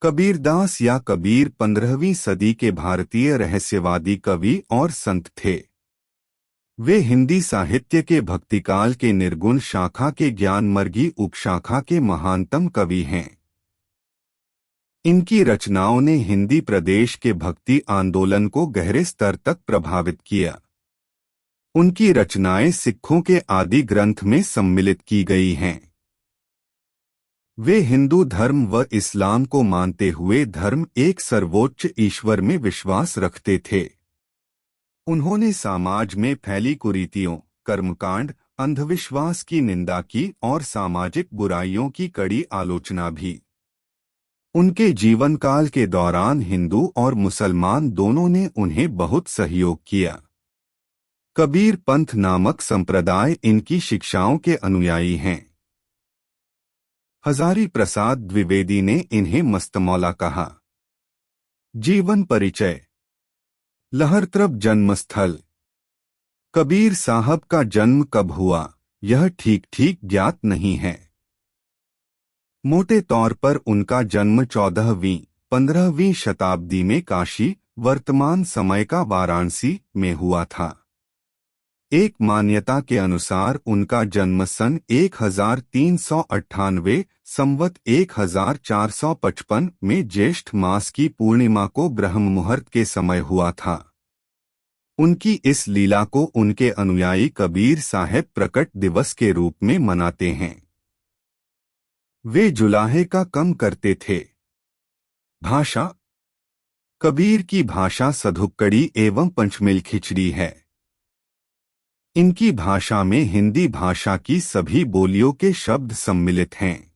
कबीरदास या कबीर 15वीं सदी के भारतीय रहस्यवादी कवि और संत थे। वे हिंदी साहित्य के भक्तिकाल के निर्गुण शाखा के ज्ञानमर्गी उपशाखा के महानतम कवि हैं। इनकी रचनाओं ने हिंदी प्रदेश के भक्ति आंदोलन को गहरे स्तर तक प्रभावित किया। उनकी रचनाएं सिखों के आदि ग्रंथ में सम्मिलित की गई हैं। वे हिंदू धर्म व इस्लाम को मानते हुए धर्म एक सर्वोच्च ईश्वर में विश्वास रखते थे। उन्होंने समाज में फैली कुरीतियों, कर्मकांड, अंधविश्वास की निंदा की और सामाजिक बुराइयों की कड़ी आलोचना भी। उनके जीवन काल के दौरान हिंदू और मुसलमान दोनों ने उन्हें बहुत सहयोग किया। कबीर पंथ नामक संप्रदाय इनकी शिक्षाओं के अनुयायी हैं। हजारी प्रसाद द्विवेदी ने इन्हें मस्तमौला कहा। जीवन परिचय। लहरत्रब जन्मस्थल। कबीर साहब का जन्म कब हुआ, यह ठीक ठीक ज्ञात नहीं है। मोटे तौर पर उनका जन्म 14वीं-15वीं शताब्दी में काशी, वर्तमान समय का वाराणसी में हुआ था। एक मान्यता के अनुसार उनका जन्म सन 1398 संवत 1455 में ज्येष्ठ मास की पूर्णिमा को ब्रह्म मुहूर्त के समय हुआ था। उनकी इस लीला को उनके अनुयायी कबीर साहब प्रकट दिवस के रूप में मनाते हैं। वे जुलाहे का कम करते थे। भाषा। कबीर की भाषा सधुक्कड़ी एवं पंचमिल खिचड़ी है। इनकी भाषा में हिंदी भाषा की सभी बोलियों के शब्द सम्मिलित हैं।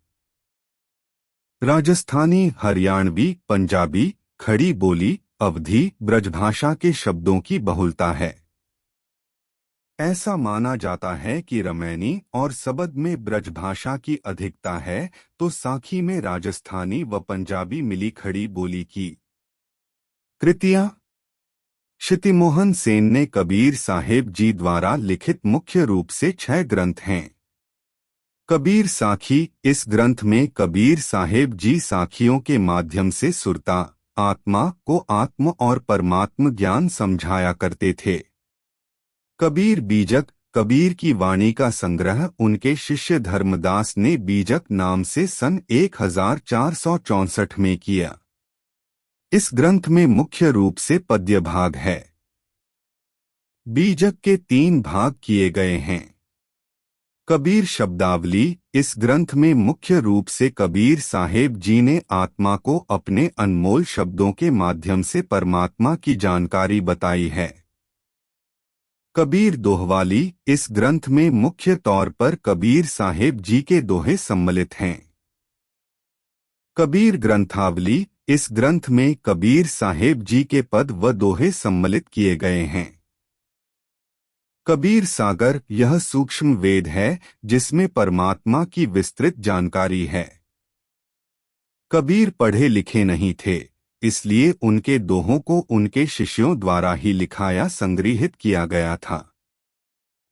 राजस्थानी, हरियाणवी, पंजाबी, खड़ी बोली, अवधी, ब्रजभाषा के शब्दों की बहुलता है। ऐसा माना जाता है कि रमैनी और सबद में ब्रजभाषा की अधिकता है, तो साखी में राजस्थानी व पंजाबी मिली खड़ी बोली की। कृतियां। क्षितिमोहन सेन ने कबीर साहेब जी द्वारा लिखित मुख्य रूप से 6 ग्रंथ हैं। कबीर साखी। इस ग्रंथ में कबीर साहेब जी साखियों के माध्यम से सुरता, आत्मा को आत्म और परमात्म ज्ञान समझाया करते थे। कबीर बीजक। कबीर की वाणी का संग्रह उनके शिष्य धर्मदास ने बीजक नाम से सन 1464 में किया। इस ग्रंथ में मुख्य रूप से पद्य भाग है। बीजक के 3 भाग किए गए हैं। कबीर शब्दावली। इस ग्रंथ में मुख्य रूप से कबीर साहेब जी ने आत्मा को अपने अनमोल शब्दों के माध्यम से परमात्मा की जानकारी बताई है। कबीर दोहवाली। इस ग्रंथ में मुख्य तौर पर कबीर साहेब जी के दोहे सम्मिलित हैं। कबीर ग्रंथावली। इस ग्रंथ में कबीर साहेब जी के पद व दोहे सम्मिलित किए गए हैं। कबीर सागर। यह सूक्ष्म वेद है जिसमें परमात्मा की विस्तृत जानकारी है। कबीर पढ़े लिखे नहीं थे, इसलिए उनके दोहों को उनके शिष्यों द्वारा ही लिखाया संग्रहित किया गया था।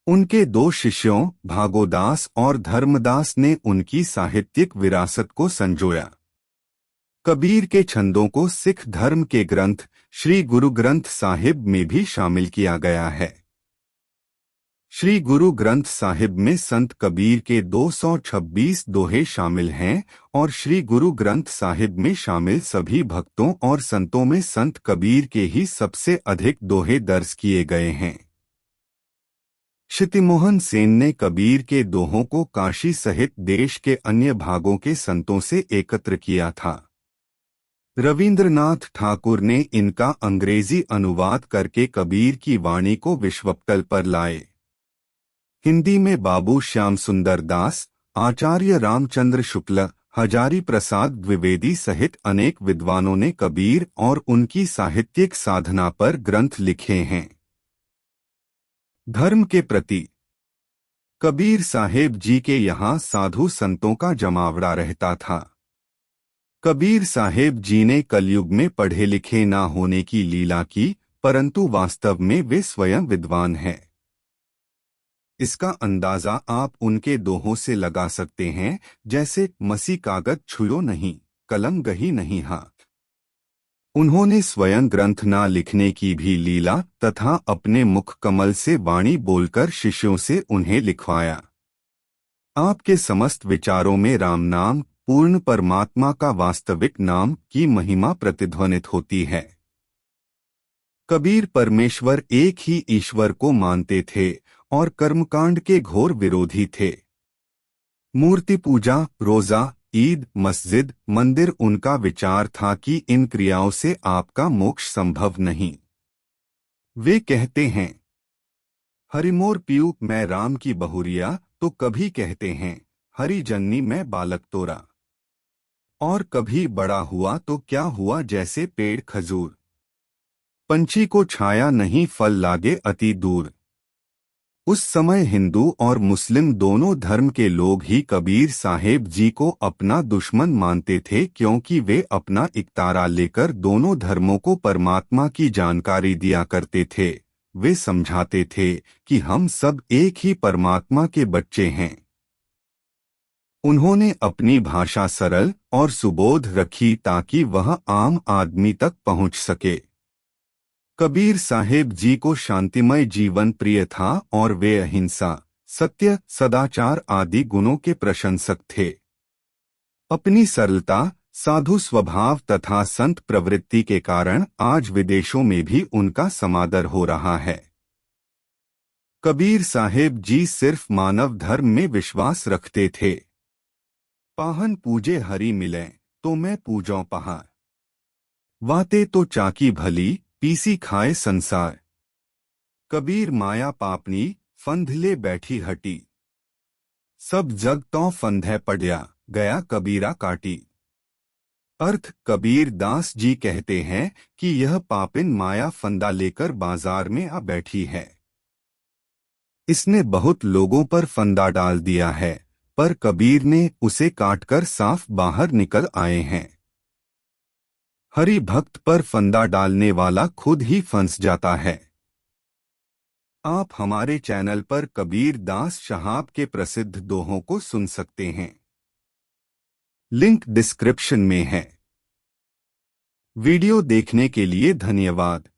उनके 2 शिष्यों भागोदास और धर्मदास ने उनकी साहित्यिक विरासत को संजोया। कबीर के छंदों को सिख धर्म के ग्रंथ श्री गुरु ग्रंथ साहिब में भी शामिल किया गया है। श्री गुरु ग्रंथ साहिब में संत कबीर के 226 दोहे शामिल हैं और श्री गुरु ग्रंथ साहिब में शामिल सभी भक्तों और संतों में संत कबीर के ही सबसे अधिक दोहे दर्ज किए गए हैं। क्षितिमोहन सेन ने कबीर के दोहों को काशी सहित देश के अन्य भागों के संतों से एकत्र किया था। रविंद्रनाथ ठाकुर ने इनका अंग्रेजी अनुवाद करके कबीर की वाणी को विश्वपटल पर लाए। हिंदी में बाबू श्याम सुंदर दास, आचार्य रामचंद्र शुक्ल, हजारी प्रसाद द्विवेदी सहित अनेक विद्वानों ने कबीर और उनकी साहित्यिक साधना पर ग्रंथ लिखे हैं। धर्म के प्रति। कबीर साहेब जी के यहाँ साधु संतों का जमावड़ा रहता था। कबीर साहेब जी ने कलयुग में पढ़े लिखे ना होने की लीला की, परंतु वास्तव में वे स्वयं विद्वान हैं। इसका अंदाजा आप उनके दोहों से लगा सकते हैं, जैसे मसी कागज छुयो नहीं, कलम गही नहीं हाथ। उन्होंने स्वयं ग्रंथ ना लिखने की भी लीला तथा अपने मुख कमल से वाणी बोलकर शिष्यों से उन्हें लिखवाया। आपके समस्त विचारों में राम नाम, पूर्ण परमात्मा का वास्तविक नाम की महिमा प्रतिध्वनित होती है। कबीर परमेश्वर एक ही ईश्वर को मानते थे और कर्मकांड के घोर विरोधी थे। मूर्ति पूजा, रोजा, ईद, मस्जिद, मंदिर, उनका विचार था कि इन क्रियाओं से आपका मोक्ष संभव नहीं। वे कहते हैं, हरिमोर पियू मैं राम की बहुरिया, तो कभी कहते हैं हरि जननी मैं बालक तोरा। और कभी बड़ा हुआ तो क्या हुआ जैसे पेड़ खजूर, पंछी को छाया नहीं फल लागे अति दूर। उस समय हिंदू और मुस्लिम दोनों धर्म के लोग ही कबीर साहेब जी को अपना दुश्मन मानते थे, क्योंकि वे अपना इकतारा लेकर दोनों धर्मों को परमात्मा की जानकारी दिया करते थे। वे समझाते थे कि हम सब एक ही परमात्मा के बच्चे हैं। उन्होंने अपनी भाषा सरल और सुबोध रखी ताकि वह आम आदमी तक पहुंच सके। कबीर साहेब जी को शांतिमय जीवन प्रिय था और वे अहिंसा, सत्य, सदाचार आदि गुणों के प्रशंसक थे। अपनी सरलता, साधु स्वभाव तथा संत प्रवृत्ति के कारण आज विदेशों में भी उनका समादर हो रहा है। कबीर साहेब जी सिर्फ मानव धर्म में विश्वास रखते थे। पाहन पूजे हरि मिले तो मैं पूजों पहार, वाते तो चाकी भली पीसी खाए संसार। कबीर माया पापनी फंधले बैठी हटी, सब जग तो फंधे पड़या गया कबीरा काटी। अर्थ, कबीर दास जी कहते हैं कि यह पापिन माया फंदा लेकर बाजार में आ बैठी है। इसने बहुत लोगों पर फंदा डाल दिया है, पर कबीर ने उसे काटकर साफ बाहर निकल आए हैं। हरि भक्त पर फंदा डालने वाला खुद ही फंस जाता है। आप हमारे चैनल पर कबीर दास साहब के प्रसिद्ध दोहों को सुन सकते हैं। लिंक डिस्क्रिप्शन में है। वीडियो देखने के लिए धन्यवाद।